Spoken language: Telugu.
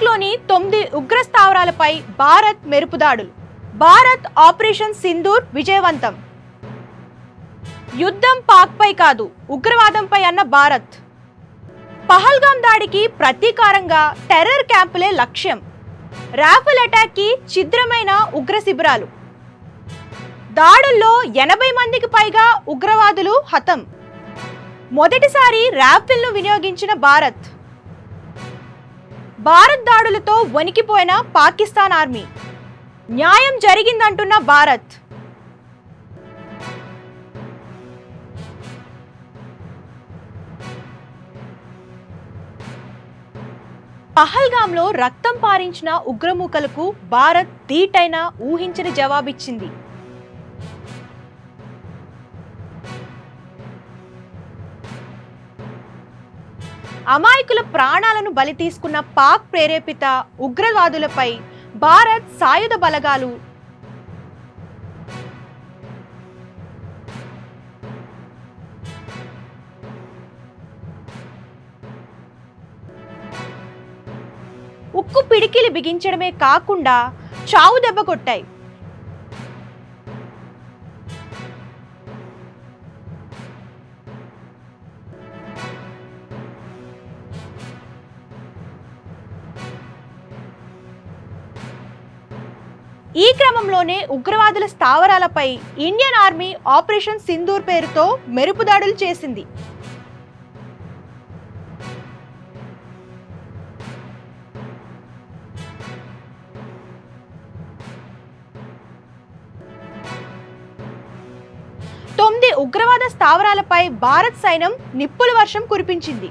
పాక్లోని 9 ఉగ్ర స్థావరాలపై భారత్ మెరుపుదాడులు. భారత్ ఆపరేషన్ సింధూర్ విజయవంతం. యుద్ధం పాక్పై కాదు, ఉగ్రవాదంపై అన్న భారత్. పహల్గాం దాడికి ప్రతీకారంగా టెర్రర్ క్యాంపులే లక్ష్యం. రాఫెల్ అటాక్కి ఛిద్రమైన ఉగ్ర శిబిరాలు. దాడుల్లో 80 మందికి పైగా ఉగ్రవాదులు హతం. మొదటిసారి రాఫెల్ను వినియోగించిన భారత్. భారత్ దాడులతో వణికిపోయిన పాకిస్తాన్ ఆర్మీ. న్యాయం జరిగిందంటున్న భారత్. పహల్గాంలో రక్తం పారించిన ఉగ్రమూకలకు భారత్ ధీటైన ఊహించని జవాబిచ్చింది. అమాయకుల ప్రాణాలను బలి తీసుకున్న పాక్ ప్రేరేపిత ఉగ్రవాదులపై భారత్ సాయుధ బలగాలు ఉక్కు పిడికిలి బిగించడమే కాకుండా చావు దెబ్బ కొట్టాయి. ఈ క్రమంలోనే ఉగ్రవాదుల స్థావరాలపై ఇండియన్ ఆర్మీ ఆపరేషన్ సింధూర్ పేరుతో మెరుపు దాడులు చేసింది. తొమ్మిది ఉగ్రవాద స్థావరాలపై భారత్ సైన్యం నిప్పుల వర్షం కురిపించింది.